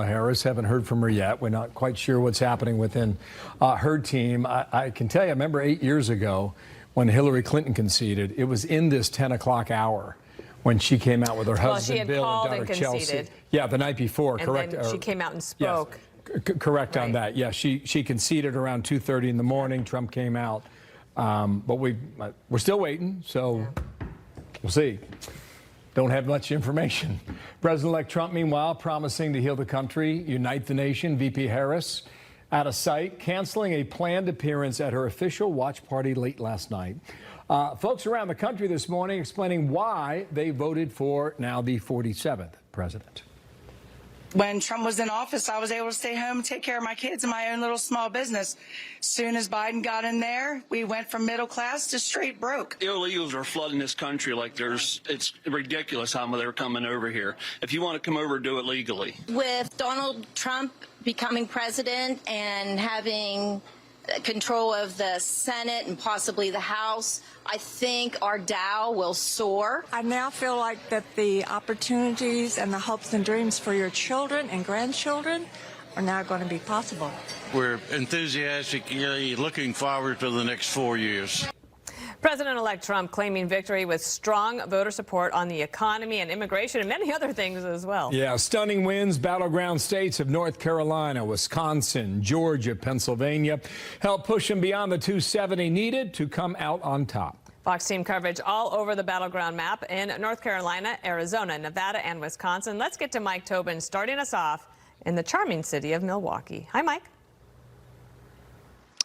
Harris. Haven't heard from her yet. We're not quite sure what's happening within her team. I can tell you, I remember 8 years ago when Hillary Clinton conceded, it was in this 10 o'clock hour when she came out with her husband, Bill, and daughter, Chelsea. Yeah, the night before, and correct. Then she came out and spoke. Yes, correct on that. Yeah, she conceded around 2:30 in the morning. Trump came out. But we're still waiting, so we'll see. Don't have much information. President-elect Trump, meanwhile, promising to heal the country, unite the nation. VP Harris out of sight, canceling a planned appearance at her official watch party late last night. Folks around the country this morning explaining why they voted for now the 47th president. When Trump was in office, I was able to stay home and take care of my kids and my own little small business. Soon as Biden got in there, we went from middle class to straight broke. Illegals are flooding this country like it's ridiculous how they're coming over here. If you want to come over, do it legally. With Donald Trump becoming president and having control of the Senate and possibly the House, I think our Dow will soar. I now feel like that the opportunities and the hopes and dreams for your children and grandchildren are now going to be possible. We're enthusiastically looking forward to the next 4 years. President-elect Trump claiming victory with strong voter support on the economy and immigration and many other things as well. Yeah, stunning wins. Battleground states of North Carolina, Wisconsin, Georgia, Pennsylvania helped push him beyond the 270 needed to come out on top. Fox team coverage all over the battleground map in North Carolina, Arizona, Nevada, and Wisconsin. Let's get to Mike Tobin starting us off in the charming city of Milwaukee. Hi, Mike.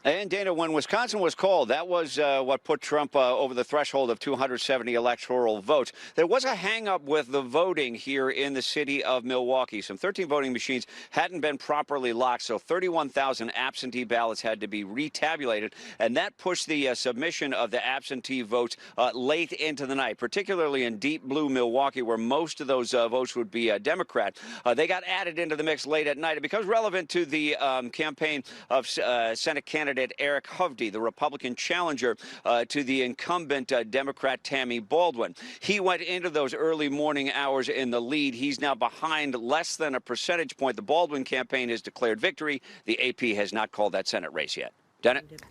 And Dana, when Wisconsin was called, that was what put Trump over the threshold of 270 electoral votes. There was a hang-up with the voting here in the city of Milwaukee. Some 13 voting machines hadn't been properly locked, so 31,000 absentee ballots had to be retabulated, and that pushed the submission of the absentee votes late into the night, particularly in deep blue Milwaukee, where most of those votes would be Democrat. They got added into the mix late at night. It becomes relevant to the campaign of Senate candidate Eric Hovde, the Republican challenger to the incumbent Democrat Tammy Baldwin. He went into those early morning hours in the lead. He's now behind less than a percentage point. The Baldwin campaign has declared victory. The AP has not called that Senate race yet.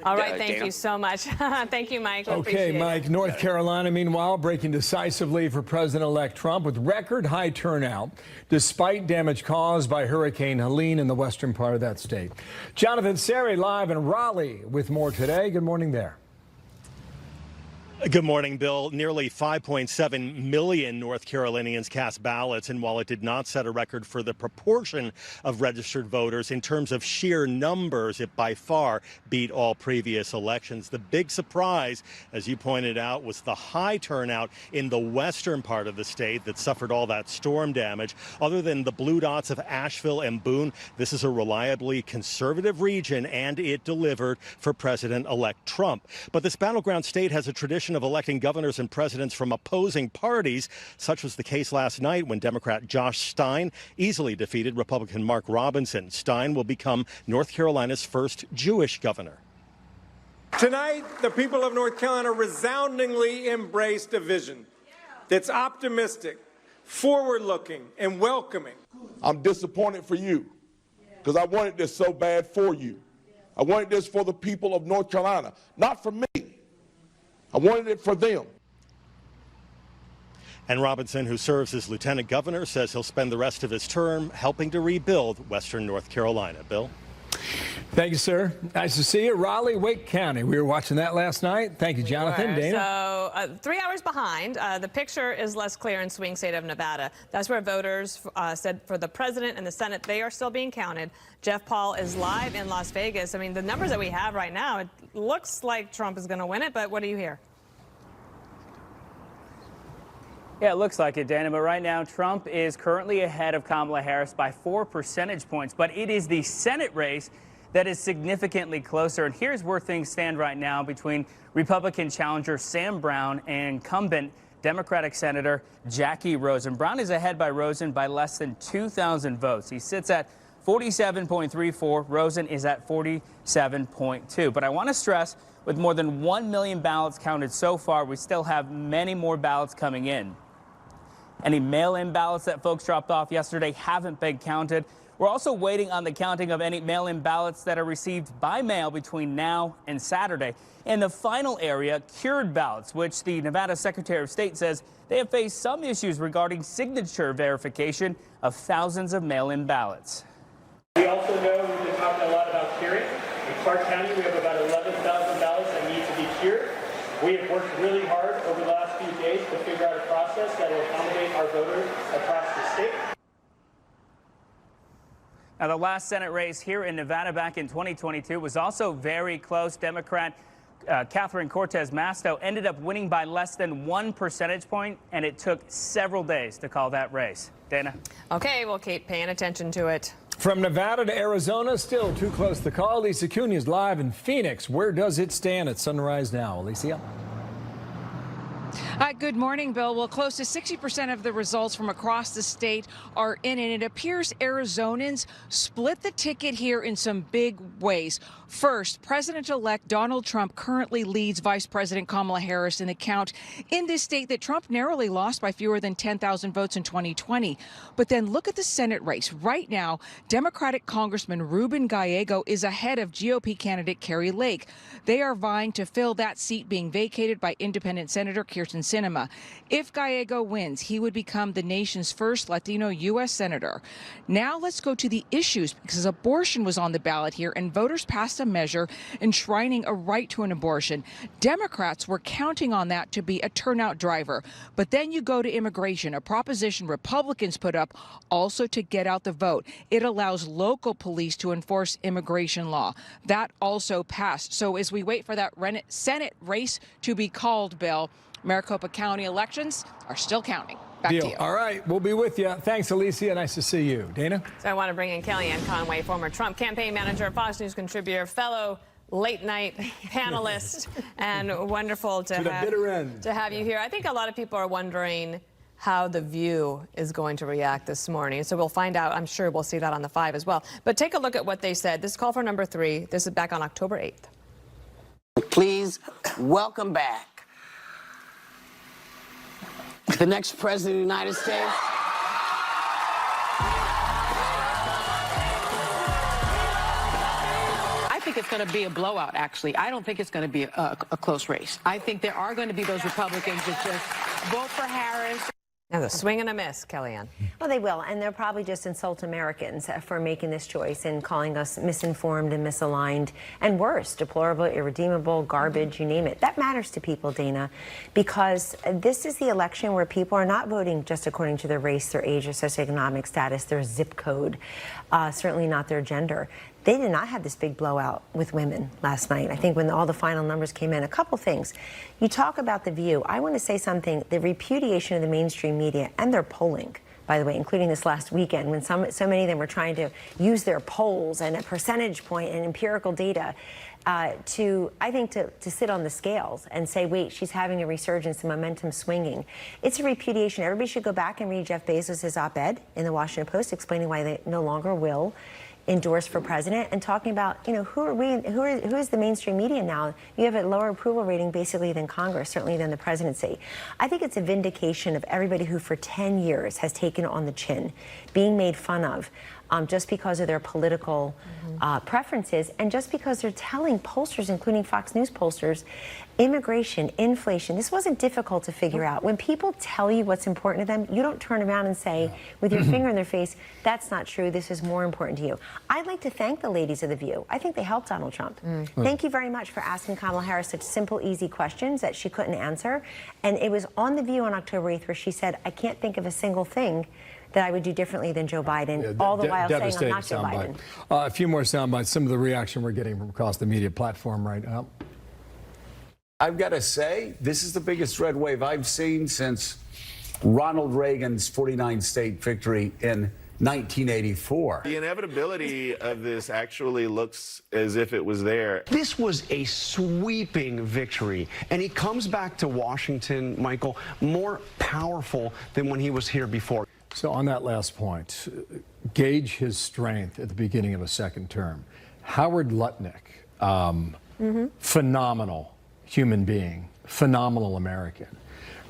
All right, thank you so much. Thank you, Mike. Okay, Mike. North Carolina, meanwhile, breaking decisively for President-elect Trump with record high turnout, despite damage caused by Hurricane Helene in the western part of that state. Jonathan Seri live in Raleigh with more today. Good morning there. Good morning, Bill. Nearly 5.7 million North Carolinians cast ballots, and while it did not set a record for the proportion of registered voters, in terms of sheer numbers, it by far beat all previous elections. The big surprise, as you pointed out, was the high turnout in the western part of the state that suffered all that storm damage. Other than the blue dots of Asheville and Boone, this is a reliably conservative region, and it delivered for President-elect Trump. But this battleground state has a tradition of electing governors and presidents from opposing parties. Such was the case last night when Democrat Josh Stein easily defeated Republican Mark Robinson. Stein will become North Carolina's first Jewish governor. Tonight, the people of North Carolina resoundingly embraced a vision that's optimistic, forward-looking, and welcoming. I'm disappointed for you because I wanted this so bad for you. I wanted this for the people of North Carolina, not for me. I wanted it for them. And Robinson, who serves as lieutenant governor, says he'll spend the rest of his term helping to rebuild western North Carolina. Bill? Thank you, sir. Nice to see you. Raleigh, Wake County. We were watching that last night. Thank you, Jonathan. Dana? So 3 hours behind. The picture is less clear in swing state of Nevada. That's where voters said for the president and the Senate, they are still being counted. Jeff Paul is live in Las Vegas. I mean, the numbers that we have right now, it looks like Trump is going to win it, but what do you hear? Yeah, it looks like it, Dana, but right now Trump is currently ahead of Kamala Harris by 4 percentage points, but it is the Senate race that is significantly closer. And here's where things stand right now between Republican challenger Sam Brown and incumbent Democratic Senator Jackie Rosen. Brown is ahead by Rosen by less than 2,000 votes. He sits at 47.34. Rosen is at 47.2. But I want to stress, with more than 1 million ballots counted so far, we still have many more ballots coming in. Any mail-in ballots that folks dropped off yesterday haven't been counted. We're also waiting on the counting of any mail-in ballots that are received by mail between now and Saturday. And the final area, cured ballots, which the Nevada Secretary of State says they have faced some issues regarding signature verification of thousands of mail-in ballots. We also know we've been talking a lot about curing. In Clark County, we have about 11,000 ballots that need to be cured. We have worked really hard over the last few days to figure out a process that will accommodate our voters across the state. Now, the last Senate race here in Nevada back in 2022 was also very close. Democrat Catherine Cortez Masto ended up winning by less than 1 percentage point, and it took several days to call that race. Dana? Okay, we'll keep paying attention to it. From Nevada to Arizona, still too close to call. Alicia Cunha is live in Phoenix. Where does it stand at sunrise now? Alicia? Good morning, Bill. Well, close to 60% of the results from across the state are in, and it appears Arizonans split the ticket here in some big ways. First, President-elect Donald Trump currently leads Vice President Kamala Harris in the count in this state that Trump narrowly lost by fewer than 10,000 votes in 2020. But then look at the Senate race. Right now, Democratic Congressman Ruben Gallego is ahead of GOP candidate Kari Lake. They are vying to fill that seat being vacated by independent Senator Kyrsten Sinema. If Gallego wins, he would become the nation's first Latino U.S. Senator. Now let's go to the issues, because abortion was on the ballot here, and voters passed a measure enshrining a right to an abortion. Democrats were counting on that to be a turnout driver. But then you go to immigration, a proposition Republicans put up also to get out the vote. It allows local police to enforce immigration law. That also passed. So as we wait for that Senate race to be called, Bill, Maricopa County elections are still counting. Back to you. All right, we'll be with you. Thanks, Alicia. Nice to see you. Dana? So I want to bring in Kellyanne Conway, former Trump campaign manager, Fox News contributor, fellow late night panelist, and wonderful to have you here. I think a lot of people are wondering how The View is going to react this morning. So we'll find out. I'm sure we'll see that on the 5 as well. But take a look at what they said. This is call for number 3. This is back on October 8th. Please welcome back the next president of the United States. I think it's going to be a blowout, actually. I don't think it's going to be a close race. I think there are going to be those Republicans that just vote for Harris. Now the swing and a miss, Kellyanne. Well, they will, and they'll probably just insult Americans for making this choice and calling us misinformed and misaligned, and worse, deplorable, irredeemable, garbage, you name it. That matters to people, Dana, because this is the election where people are not voting just according to their race, their age, their socioeconomic status, their zip code, certainly not their gender. They did not have this big blowout with women last night. I think when all the final numbers came in, a couple things. You talk about The View. I want to say something. The repudiation of the mainstream media and their polling, by the way, including this last weekend, when so many of them were trying to use their polls and a percentage point and empirical data to sit on the scales and say, wait, she's having a resurgence and momentum swinging. It's a repudiation. Everybody should go back and read Jeff Bezos' op-ed in the Washington Post explaining why they no longer will endorse for president, and talking about, who is the mainstream media now? You have a lower approval rating basically than Congress, certainly than the presidency. I think it's a vindication of everybody who for 10 years has taken it on the chin, being made fun of just because of their political preferences, and just because they're telling pollsters, including Fox News pollsters, immigration, inflation, this wasn't difficult to figure out. When people tell you what's important to them, you don't turn around and say, with your finger in their face, that's not true, this is more important to you. I'd like to thank the ladies of The View. I think they helped Donald Trump. Thank you very much for asking Kamala Harris such simple, easy questions that she couldn't answer. And it was on The View on October 8th where she said, I can't think of a single thing that I would do differently than Joe Biden, all the while saying I'm not Joe Biden. A few more sound bites, some of the reaction we're getting from across the media platform right now. I've got to say, this is the biggest red wave I've seen since Ronald Reagan's 49-state victory in 1984. The inevitability of this actually looks as if it was there. This was a sweeping victory, and he comes back to Washington, Michael, more powerful than when he was here before. So on that last point, gauge his strength at the beginning of a second term. Howard Lutnick, phenomenal human being, phenomenal American.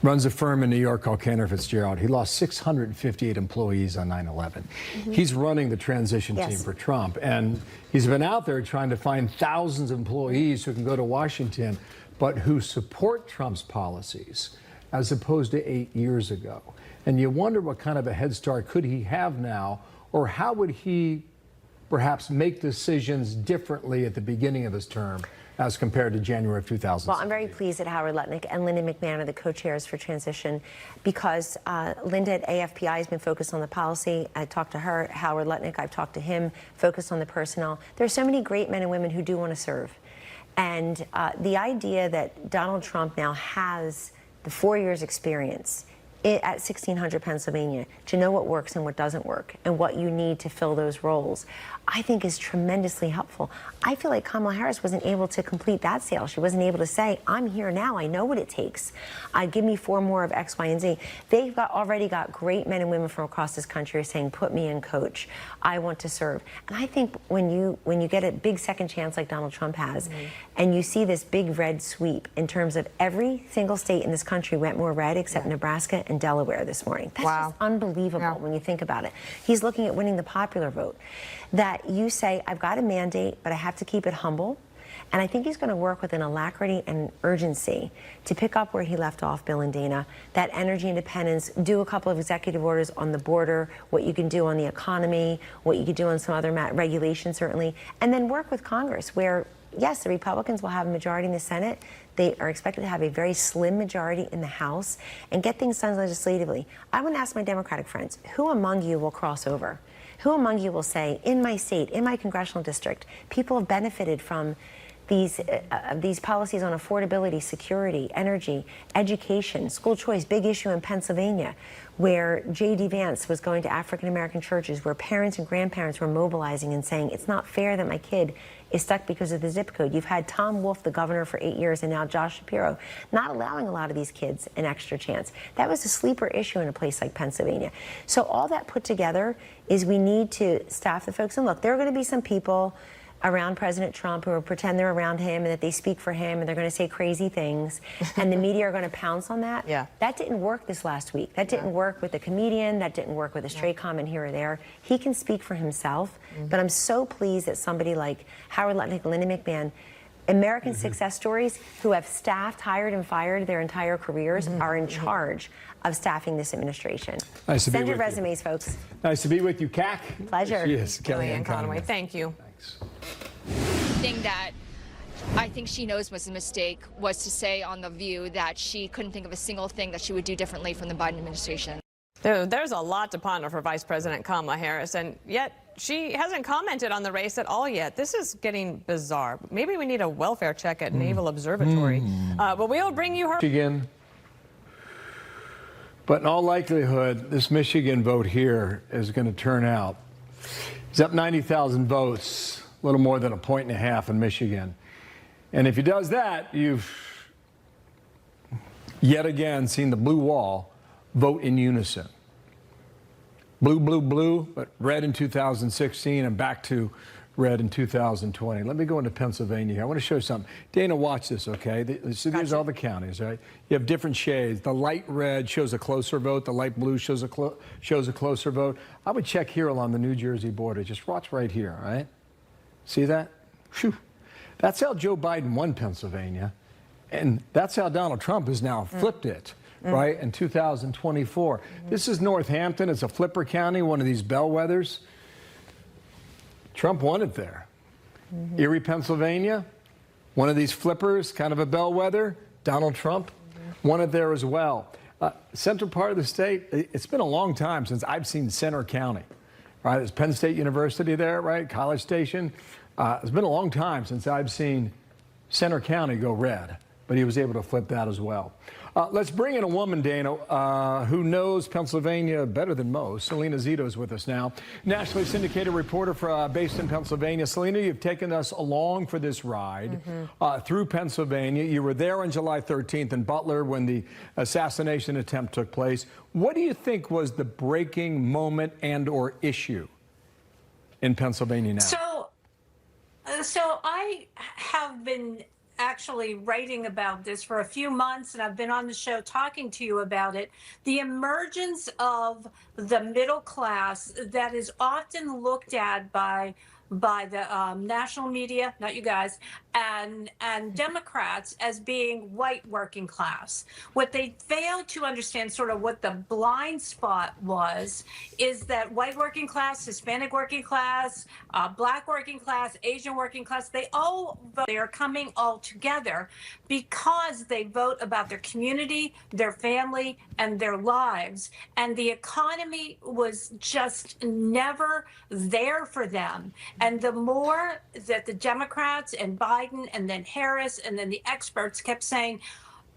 runs a firm in New York called Cantor Fitzgerald. He lost 658 employees on 9/11. He's running the transition team for Trump, and he's been out there trying to find thousands of employees who can go to Washington, but who support Trump's policies, as opposed to 8 years ago. And you wonder what kind of a head start could he have now, or how would he perhaps make decisions differently at the beginning of his term as compared to January of 2000. Well, I'm very pleased that Howard Lutnick and Linda McMahon are the co-chairs for transition, because Linda at AFPI has been focused on the policy. I talked to her. Howard Lutnick, I've talked to him, focused on the personnel. There are so many great men and women who do want to serve. And the idea that Donald Trump now has the 4 years experience at 1600 Pennsylvania to know what works and what doesn't work and what you need to fill those roles, I think is tremendously helpful. I feel like Kamala Harris wasn't able to complete that sale. She wasn't able to say, I'm here now, I know what it takes. Give me 4 more of X, Y, and Z. They've already got great men and women from across this country saying, put me in, coach. I want to serve. And I think when you get a big second chance like Donald Trump has, and you see this big red sweep in terms of every single state in this country went more red except Nebraska and Delaware this morning. That's just unbelievable when you think about it. He's looking at winning the popular vote. That you say, I've got a mandate, but I have to keep it humble. And I think he's going to work with an alacrity and urgency to pick up where he left off, Bill and Dana, that energy independence, do a couple of executive orders on the border, what you can do on the economy, what you could do on some other regulations, certainly, and then work with Congress where, yes, the Republicans will have a majority in the Senate. They are expected to have a very slim majority in the House and get things done legislatively. I want to ask my Democratic friends, who among you will cross over? Who among you will say, in my state, in my congressional district, people have benefited from these policies on affordability, security, energy, education, school choice, big issue in Pennsylvania, where J.D. Vance was going to African-American churches, where parents and grandparents were mobilizing and saying, it's not fair that my kid is stuck because of the zip code. You've had Tom Wolf, the governor, for 8 years, and now Josh Shapiro, not allowing a lot of these kids an extra chance. That was a sleeper issue in a place like Pennsylvania. So all that put together is we need to staff the folks. And look, there are going to be some people around President Trump who will pretend they're around him and that they speak for him and they're going to say crazy things and the media are going to pounce on that. That didn't work this last week. That didn't work with a comedian. That didn't work with a stray comment here or there. He can speak for himself, but I'm so pleased that somebody like Howard Lutnick and Linda McMahon, American success stories who have staffed, hired, and fired their entire careers are in charge of staffing this administration. Nice to be Send your with you. resumes, folks. Nice to be with you, CAC. Pleasure. Yes, Kellyanne Conway. Thank you. Thing that I think she knows was a mistake was to say on The View that she couldn't think of a single thing that she would do differently from the Biden administration. There's a lot to ponder for Vice President Kamala Harris, and yet she hasn't commented on the race at all yet. This is getting bizarre. Maybe we need a welfare check at Naval Observatory. But we'll bring you her. Michigan. But in all likelihood, this Michigan vote here is going to turn out. He's up 90,000 votes, a little more than 1.5 points in Michigan. And if he does that, you've yet again seen the blue wall vote in unison. Blue, blue, blue, but red in 2016 and back to red in 2020. Let me go into Pennsylvania here. I want to show you something. Dana, watch this, okay? So there's all the counties, right? You have different shades. The light red shows a closer vote. The light blue shows a closer vote. I would check here along the New Jersey border. Just watch right here, all right? See that? Whew. That's how Joe Biden won Pennsylvania. And that's how Donald Trump has now flipped it, right, in 2024. This is Northampton. It's a flipper county, one of these bellwethers. Trump won it there. Erie, Pennsylvania, one of these flippers, kind of a bellwether. Donald Trump won it there as well. Central part of the state, it's been a long time since I've seen Center County, right? There's Penn State University there, right? College Station. It's been a long time since I've seen Center County go red, but he was able to flip that as well. Let's bring in a woman, Dana, who knows Pennsylvania better than most. Selena Zito is with us now. Nationally syndicated reporter based in Pennsylvania. Selena, you've taken us along for this ride through Pennsylvania. You were there on July 13th in Butler when the assassination attempt took place. What do you think was the breaking moment and or issue in Pennsylvania now? So I have been actually writing about this for a few months, and I've been on the show talking to you about it. The emergence of the middle class that is often looked at by the national media, not you guys, and Democrats as being white working class. What they failed to understand, sort of what the blind spot was, is that white working class, Hispanic working class, black working class, Asian working class, they all vote. They are coming all together because they vote about their community, their family, and their lives. And the economy was just never there for them. And the more that the Democrats and Biden and then Harris and then the experts kept saying,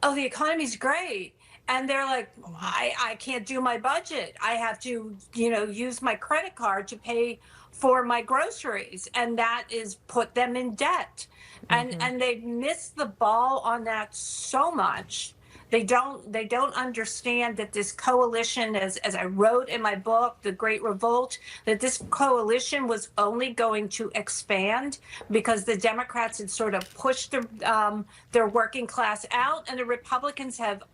oh, the economy's great. And they're like, I can't do my budget. I have to, use my credit card to pay for my groceries. And that is put them in debt. And they've missed the ball on that so much. They don't understand that this coalition, as I wrote in my book, The Great Revolt, that this coalition was only going to expand because the Democrats had sort of pushed their working class out, and the Republicans have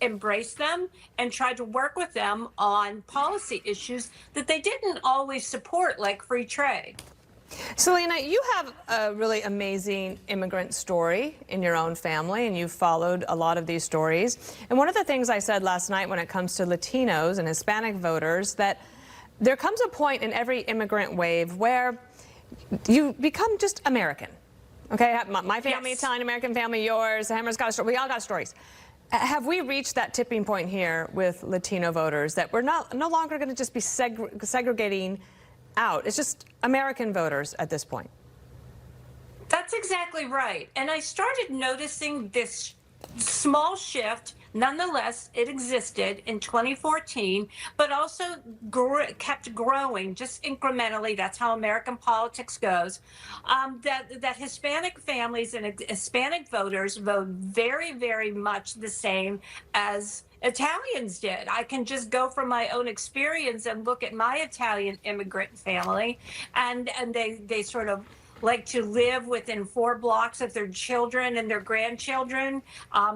embraced them and tried to work with them on policy issues that they didn't always support, like free trade. Selena, you have a really amazing immigrant story in your own family, and you've followed a lot of these stories. And one of the things I said last night when it comes to Latinos and Hispanic voters, that there comes a point in every immigrant wave where you become just American. Okay, my family, yes. Italian-American family, yours, Hammer's got a story. We all got stories. Have we reached that tipping point here with Latino voters that we're no longer going to just be segregating out? It's just American voters at this point. That's exactly right. And I started noticing this small shift. Nonetheless, it existed in 2014, but also kept growing just incrementally. That's how American politics goes. That Hispanic families and Hispanic voters vote very, very much the same as Italians did. I can just go from my own experience and look at my Italian immigrant family, and they sort of like to live within 4 blocks of their children and their grandchildren.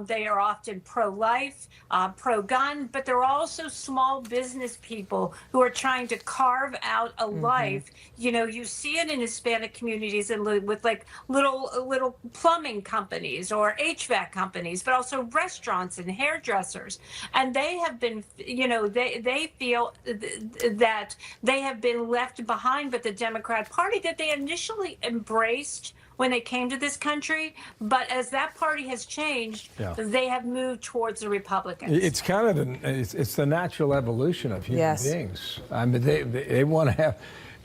They are often pro-life, pro-gun, but they're also small business people who are trying to carve out a life. You see it in Hispanic communities and with like little plumbing companies or HVAC companies, but also restaurants and hairdressers. And they have been, they feel that they have been left behind by the Democrat Party that they initially embraced when they came to this country, but as that party has changed, they have moved towards the Republicans. It's kind of it's the natural evolution of human beings. I mean, they want to have,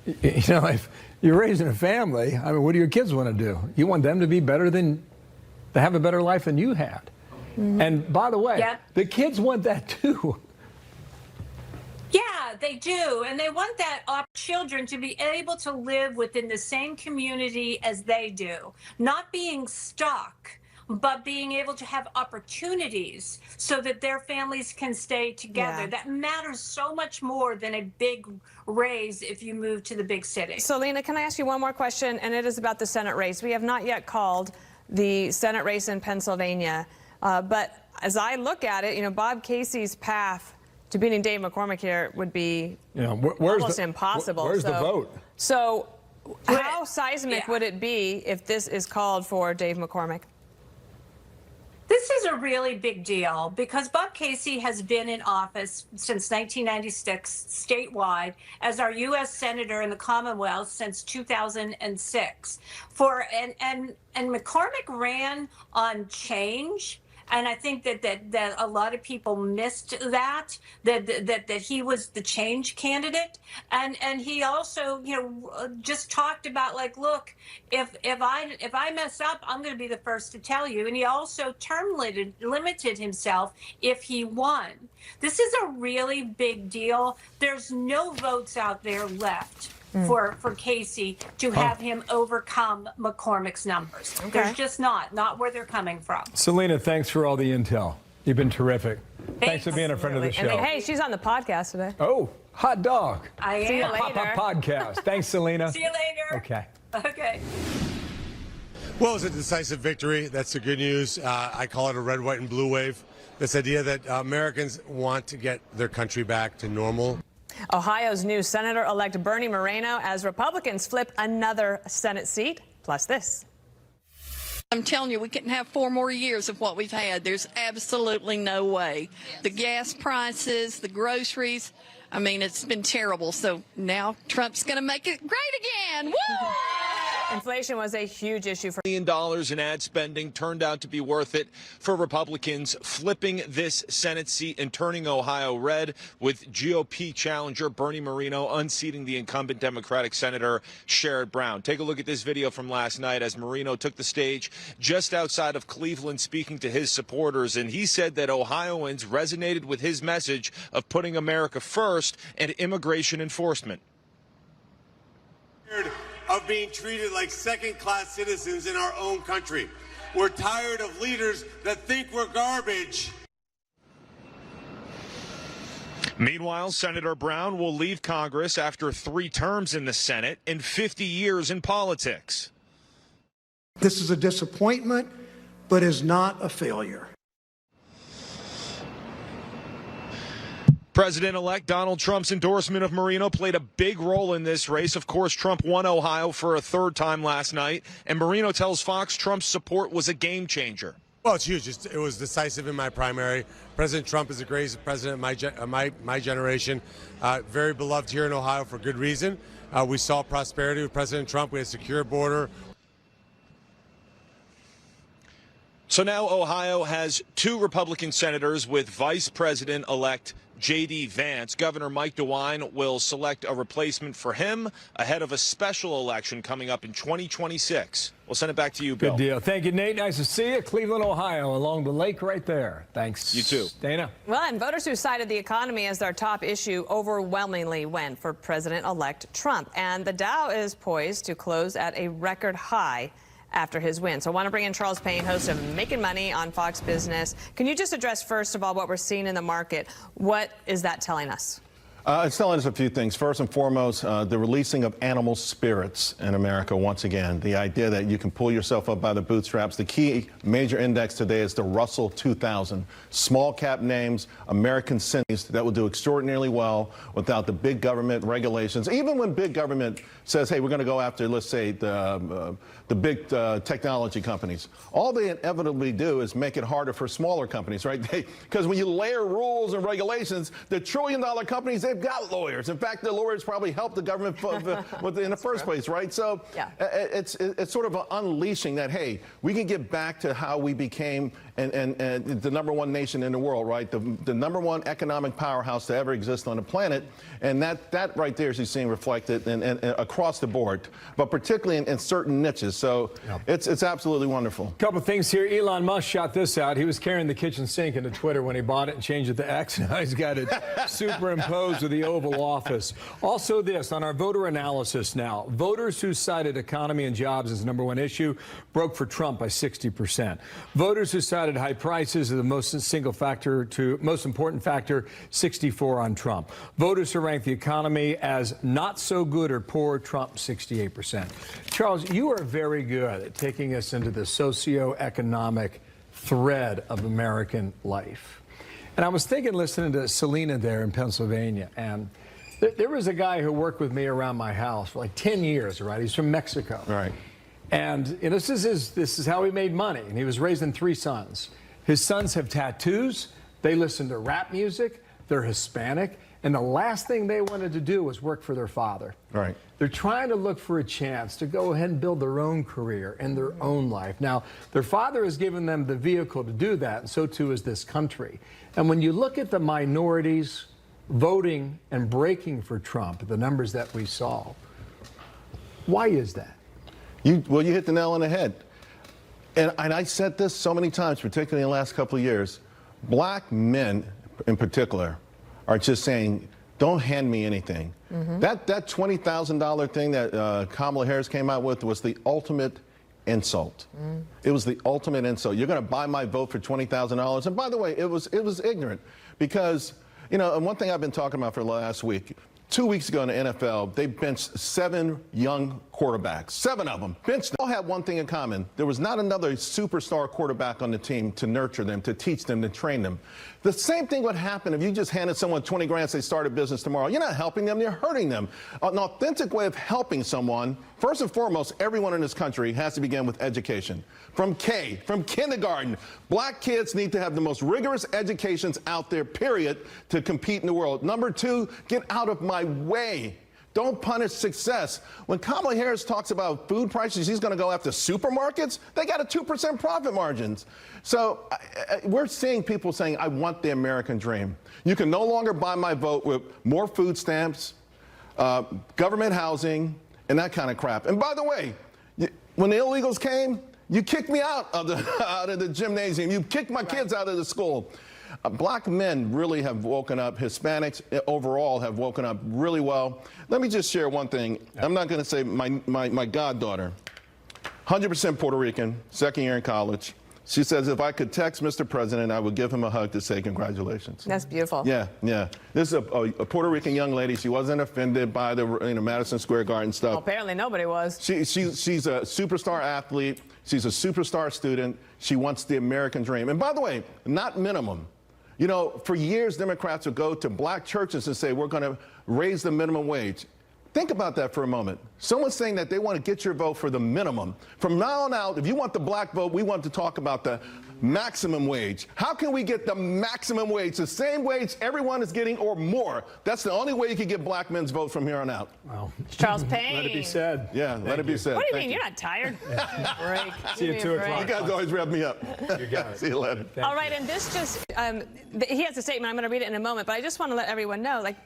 if you're raising a family, I mean, what do your kids want to do? You want them to be better to have a better life than you had. And by the way, the kids want that too. Yeah, they do. And they want our children to be able to live within the same community as they do, not being stuck, but being able to have opportunities so that their families can stay together. That matters so much more than a big raise if you move to the big city. Selena, can I ask you one more question? And it is about the Senate race. We have not yet called the Senate race in Pennsylvania. But as I look at it, Bob Casey's path to beating Dave McCormick here would be almost impossible. Where's the vote? So how seismic would it be if this is called for Dave McCormick? This is a really big deal because Bob Casey has been in office since 1996 statewide as our U.S. Senator in the Commonwealth since 2006. And McCormick ran on change. And I think that a lot of people missed that he was the change candidate. And he also, just talked about like, look, if I mess up, I'm going to be the first to tell you. And he also term limited himself if he won. This is a really big deal. There's no votes out there left for Casey to have him overcome McCormick's numbers. There's just not where they're coming from. Selena, thanks for all the intel. You've been terrific. Thanks for being a friend of the show. And hey, she's on the podcast today. Oh, hot dog. I am. See you later. Podcast. Thanks, Selena. See you later. Okay. Okay. Well, it's a decisive victory. That's the good news. I call it a red, white, and blue wave. This idea that Americans want to get their country back to normal. Ohio's new Senator-elect Bernie Moreno as Republicans flip another Senate seat. Plus this. I'm telling you, we couldn't have 4 more years of what we've had. There's absolutely no way. Yes. The gas prices, the groceries, I mean, it's been terrible. So now Trump's going to make it great again. Woo! Inflation was a huge issue for $1 billion in ad spending turned out to be worth it for Republicans, flipping this Senate seat and turning Ohio red, with GOP challenger Bernie Moreno unseating the incumbent Democratic Senator Sherrod Brown. Take a look at this video from last night as Moreno took the stage just outside of Cleveland speaking to his supporters, and he said that Ohioans resonated with his message of putting America first and immigration enforcement. Of being treated like second-class citizens in our own country. We're tired of leaders that think we're garbage. Meanwhile, Senator Brown will leave Congress after 3 terms in the Senate and 50 years in politics. This is a disappointment, but is not a failure. President-elect Donald Trump's endorsement of Moreno played a big role in this race. Of course, Trump won Ohio for a 3rd time last night, and Moreno tells Fox Trump's support was a game changer. Well, it's huge. It was decisive in my primary. President Trump is the greatest president of my generation. Very beloved here in Ohio for good reason. We saw prosperity with President Trump. We had a secure border. So now Ohio has 2 Republican senators with Vice President-elect J.D. Vance. Governor Mike DeWine will select a replacement for him ahead of a special election coming up in 2026. We'll send it back to you, Bill. Good deal. Thank you, Nate. Nice to see you. Cleveland, Ohio, along the lake right there. Thanks. You too. Dana. Well, and voters who cited the economy as their top issue overwhelmingly went for President-elect Trump. And the Dow is poised to close at a record high after his win. So I want to bring in Charles Payne, host of Making Money on Fox Business. Can you just address, first of all, what we're seeing in the market? What is that telling us? It's telling us a few things. First and foremost, the releasing of animal spirits in America once again. The idea that you can pull yourself up by the bootstraps. The key major index today is the Russell 2000. Small cap names, American cities that will do extraordinarily well without the big government regulations. Even when big government says, hey, we're going to go after, let's say, the big technology companies. All they inevitably do is make it harder for smaller companies, right? Because when you layer rules and regulations, the trillion-dollar companies, they've got lawyers. In fact, the lawyers probably helped the government in the first place, right? So yeah. It's sort of an unleashing that, hey, we can get back to how we became and the #1 nation in the world, right? The #1 economic powerhouse to ever exist on the planet. And that right there is you're seeing reflected and across the board, but particularly in certain niches. So it's absolutely wonderful. Couple of things here. Elon Musk shot this out. He was carrying the kitchen sink into Twitter when he bought it and changed it to X. Now he's got it superimposed with the Oval Office. Also this, on our voter analysis now, voters who cited economy and jobs as the #1 issue broke for Trump by 60%. Voters who cited high prices as the most important factor, 64 on Trump. Voters who ranked the economy as not so good or poor, Trump 68%. Charles, you are very good at taking us into the socioeconomic thread of American life. And I was thinking, listening to Selena there in Pennsylvania, and there was a guy who worked with me around my house for like 10 years, right? He's from Mexico. Right. And this is how he made money. And he was raising 3 sons. His sons have tattoos. They listen to rap music. They're Hispanic. And the last thing they wanted to do was work for their father. Right. They're trying to look for a chance to go ahead and build their own career and their own life. Now, their father has given them the vehicle to do that, and so too is this country. And when you look at the minorities voting and breaking for Trump, the numbers that we saw, why is that? Well, you hit the nail on the head. And I said this so many times, particularly in the last couple of years. Black men, in particular, are just saying, don't hand me anything. Mm-hmm. That $20,000 thing that Kamala Harris came out with was the ultimate insult. Mm. It was the ultimate insult. You're going to buy my vote for $20,000. And by the way, it was ignorant because, you know, and one thing I've been talking about for the last week, 2 weeks ago in the NFL, they benched 7 young quarterbacks, 7 of them, benched them. All had one thing in common. There was not another superstar quarterback on the team to nurture them, to teach them, to train them. The same thing would happen if you just handed someone 20 grand and say start a business tomorrow. You're not helping them, you're hurting them. An authentic way of helping someone, first and foremost, everyone in this country has to begin with education. From kindergarten. Black kids need to have the most rigorous educations out there, period, to compete in the world. Number 2, get out of my way. Don't punish success. When Kamala Harris talks about food prices, she's going to go after supermarkets. They got a 2% profit margins. So we're seeing people saying, I want the American dream. You can no longer buy my vote with more food stamps, government housing, and that kind of crap. And by the way, when the illegals came, you kicked me out of the gymnasium. You kicked my kids out of the school. Black men really have woken up. Hispanics overall have woken up really well. Let me just share one thing. I'm not going to say my goddaughter, 100% Puerto Rican, second year in college. She says if I could text Mr. President, I would give him a hug to say congratulations. That's beautiful. Yeah. This is a Puerto Rican young lady. She wasn't offended by the Madison Square Garden stuff. Well, apparently nobody was. She's a superstar athlete. She's a superstar student. She wants the American dream. And by the way, not minimum. You know, for years, Democrats would go to black churches and say, we're going to raise the minimum wage. Think about that for a moment. Someone's saying that they want to get your vote for the minimum. From now on out, if you want the black vote, we want to talk about the maximum wage. How can we get the maximum wage, the same wage everyone is getting or more? That's the only way you can get black men's vote from here on out. Wow. Charles Payne. Let it be said. Yeah, let it be said. What do you mean? You're not tired? Break. See you at 2 o'clock. You guys always rev me up. You got it. See you later. All right, and this just, he has a statement. I'm going to read it in a moment, but I just want to let everyone know, like,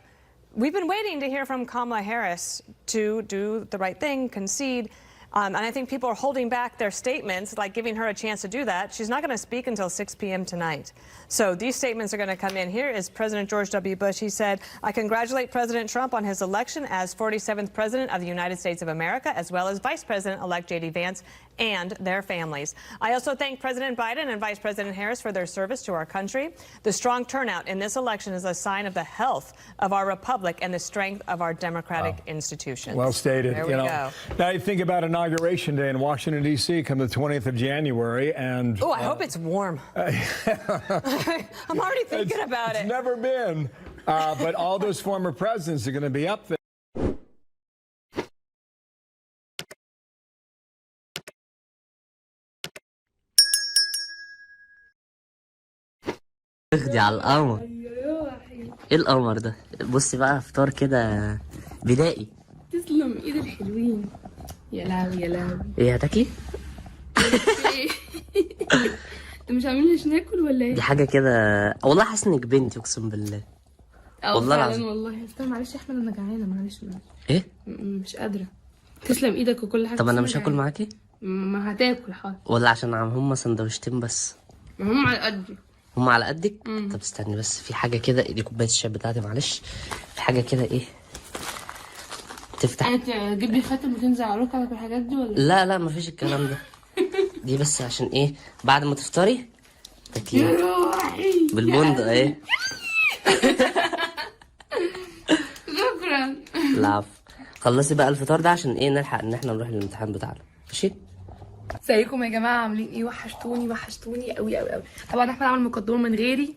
we've been waiting to hear from Kamala Harris to do the right thing, concede. And I think people are holding back their statements, like giving her a chance to do that. She's not going to speak until 6 p.m. tonight. So these statements are going to come in. Here is President George W. Bush. He said, I congratulate President Trump on his election as 47th President of the United States of America, as well as Vice President-elect J.D. Vance and their families. I also thank President Biden and Vice President Harris for their service to our country. The strong turnout in this election is a sign of the health of our republic and the strength of our democratic institutions. Well stated. There we go. Now you think about Inauguration Day in Washington, D.C., come the 20th of January, and... Oh, I hope it's warm. I'm already thinking about it. It's never been. But all those former presidents are going to be up there. اخدي على القمر. ايه القمر ده؟ بصي بقى فطار كده بدائي. تسلم ايد الحلوين. يا لهوي يا لهوي. ايه هتاكلي؟ انت مش عاملناش ناكل ولا ايه؟ دي حاجة كده والله حاسس انك بنتي اقسم بالله. والله العظيم والله. استنى معلش يا احمد انا جعانة معلش. ايه؟ مش قادرة. تسلم ايدك وكل حاجة. طب انا مش هاكل معاكي؟ ما هتاكل حاضر. ولا عشان هما سندوتشتين بس؟ ما هم على قدي. هما على قدك؟ طب استني بس في حاجة كده دي كوباية الشاي بتاعتي معلش. في حاجة كده ايه؟ تفتح تجيب لي خاتم وتنزل على ركبك والحاجات دي ولا؟ لا مفيش الكلام ده. دي بس عشان ايه؟ بعد ما تفطري تاكلي يا روحي بالبندق ايه؟ شكرا. العفو. خلصي بقى الفطار ده عشان ايه نلحق ان احنا نروح الامتحان بتاعنا. ماشي؟ ازيكم يا جماعه عاملين ايه؟ وحشتوني قوي قوي قوي. طبعا احمد عمل مقدمه من غيري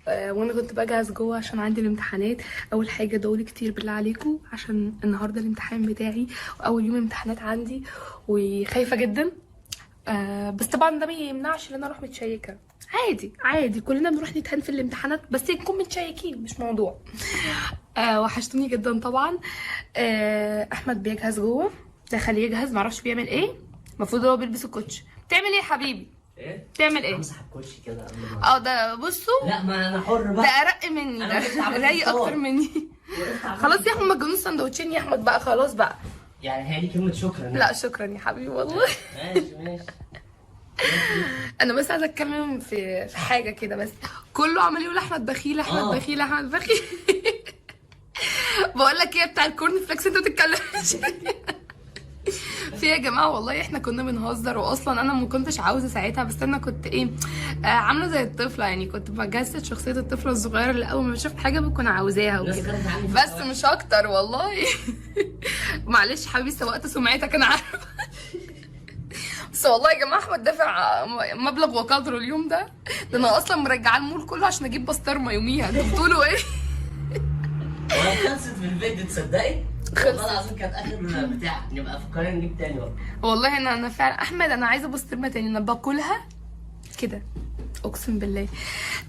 وانا كنت بجهز جوه عشان عندي الامتحانات. اول حاجه دوري كتير بالله عليكم عشان النهارده الامتحان بتاعي واول يوم امتحانات عندي وخايفه جدا. بس طبعا ده ما يمنعش ان انا اروح متشيكه. عادي كلنا بنروح نتهان في الامتحانات بس نكون متشيكين مش موضوع. وحشتوني جدا طبعا. احمد بيجهز جوه ده خليه يجهز معرفش بيعمل ايه. المفروض هو بيلبس الكوتش. بتعمل ايه يا حبيبي؟ ايه؟ بتعمل ايه؟ امسح الكوتشي كده ده بصوا. لا ما انا حر بقى. ده ارق مني ده رايق اكتر مني. خلاص يا احمد ما تجيبوش سندوتشين يا احمد بقى خلاص بقى. يعني هي دي كلمة شكرا؟ لا شكرا يا حبيبي والله. ماشي. انا بس عايزه اتكلم في حاجه كده بس. كله عمال يقول احمد بخيل بخيل. بقول لك ايه بتاع الكورن فليكس انت بتتكلمش في يا جماعه والله احنا كنا بنهزر واصلا انا ما كنتش عاوزه ساعتها بس انا كنت ايه عامله زي الطفله يعني كنت بجسد شخصيه الطفله الصغيره اللي اول ما بشوف حاجه بكون عاوزاها وكده بس مش اكتر والله. معلش حبيبي سوقت سمعتك انا عارفه. بس والله يا جماعه احمد دافع مبلغ وقدره اليوم ده انا اصلا مرجعاه المول كله عشان اجيب بسطرمه يوميها. انتوا بتقولوا ايه؟ خلصت في الفيديو تصدقي؟ والله العظيم كانت اخر بتاع نبقى فكرنا نجيب تاني بقى. والله انا فعلا احمد انا عايزه بسطرمه تاني انا باكلها كده اقسم بالله.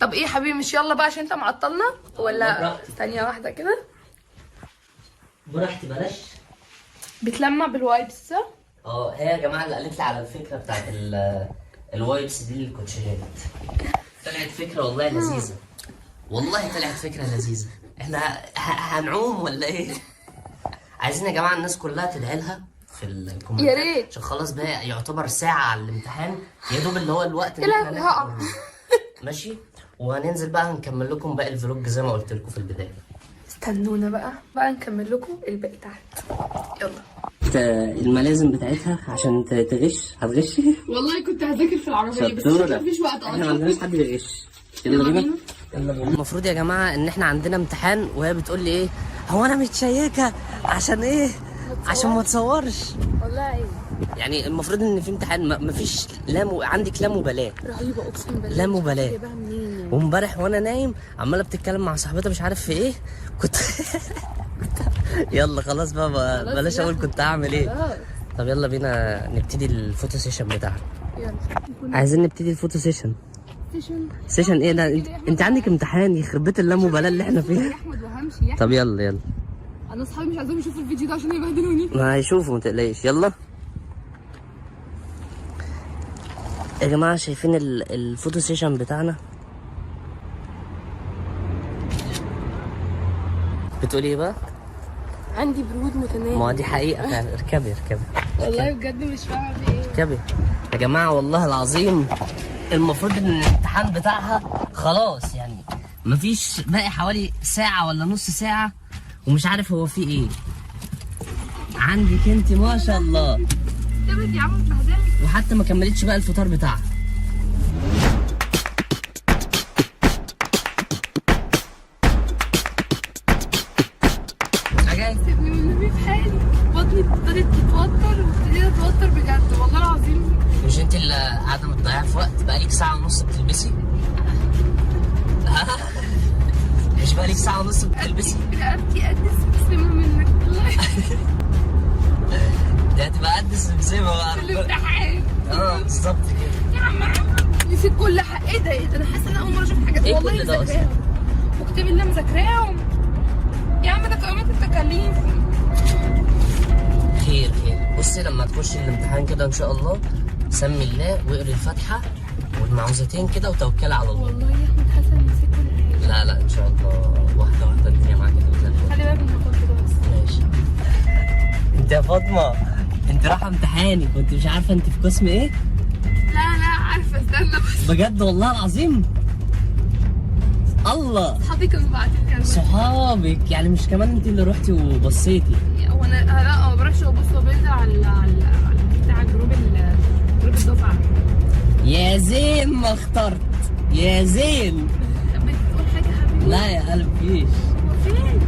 طب ايه يا حبيبي مش يلا بقى عشان انت معطلنا ولا ثانيه واحده كده براحتي بلاش. بتلمع بالوايبس صح؟ هي يا جماعه اللي قالت لي على الفكره بتاعت الوايبس دي للكوتشيات. طلعت فكره والله لذيذه. والله طلعت فكره لذيذه. احنا هنعوم ولا ايه؟ عايزين يا جماعه الناس كلها تدعي لها في الكومنتات يا ريت عشان خلاص بقى يعتبر ساعه على الامتحان يا دوب اللي هو الوقت اللي احنا هقع. ماشي. وهننزل بقى نكمل لكم باقي الفلوج زي ما قلت لكم في البدايه. استنونا بقى نكمل لكم الباقي تحت. يلا. الملازم بتاعتها عشان تغش هتغشي. والله كنت هذاكر في العربيه بس مفيش وقت احنا ما عندناش حد بيغش. يلا بينا. يلا بينا. المفروض يا جماعه ان احنا عندنا امتحان وهي بتقول لي ايه هو انا متشيكه عشان ايه؟ عشان ما تصورش. والله عيب. يعني المفروض ان في امتحان مفيش عندك لا مبالاه. رهيبه اقسم بالله. لا مبالاه. وامبارح وانا نايم عماله بتتكلم مع صاحبتها مش عارف في ايه كنت يلا خلاص بقى بلاش اقول كنت هعمل ايه. طب يلا بينا نبتدي الفوتو سيشن بتاعنا. يلا. عايزين نبتدي الفوتو سيشن. سيشن ايه ده؟ انت عندك امتحان يخرب بيت اللامبالاه اللي احنا فيها. يا احمد وهمشي. طب يلا انا اصحابي مش عايزين يشوفوا الفيديو ده عشان يبهدلوني. ما هيشوفوا ما تقلقيش. يلا يا جماعه شايفين الفوتو سيشن بتاعنا؟ بتقولي ايه بقى؟ عندي برود متناهي. ما دي حقيقه فعلا. اركبي والله بجد مش فاهمه في ايه. اركبي يا جماعه والله العظيم المفروض ان الامتحان بتاعها خلاص يعني مفيش باقي حوالي ساعه ولا نص ساعه ومش عارف هو في ايه. عندك انت ما شاء الله. يا عم اتبهدلت. وحتى ما كملتش بقى الفطار بتاعها. سيبني والنبي في حالي. بطني ابتدت تتوتر وابتديت اتوتر بجد والله العظيم. مش انت اللي قاعده متضيعه في وقت بقالك ساعه ونص بتلبسي؟ مش بقالك ساعه ونص بتلبسي؟ رقبتي قد السمسمه منك والله. دي هتبقى قد السمسمه بقى في الامتحان. بالظبط كده. يا عم نسيت كل حاجه. ايه ده؟ انا حاسه ان اول مره اشوف حاجات والله مذاكراهم وكتاب الله مذاكراهم. يا عم ده قائمة التكاليف. خير. بصي لما تخشي الامتحان كده ان شاء الله سمي الله واقري الفاتحه والمعوذتين كده وتوكلي على الله. والله يا احمد حسن نسيت كل حاجه. لا ان شاء الله واحده الدنيا معاكي تبقى. خلي بالك من المقام كده بس. ماشي. انت يا فاطمه انت رايحه امتحاني كنت مش عارفه انت في قسم ايه؟ لا عارفه استنى بس. بجد والله العظيم. الله. صحابي كانوا باعتين صحابك يعني مش كمان انت اللي رحتي وبصيتي؟ وانا لا ما بروحش ابص وبنزل على بتاع جروب الدفعه. يا زين ما اخترت يا زين. بتقول حاجه حبيبي؟ لا يا قلب فيش. هو فين؟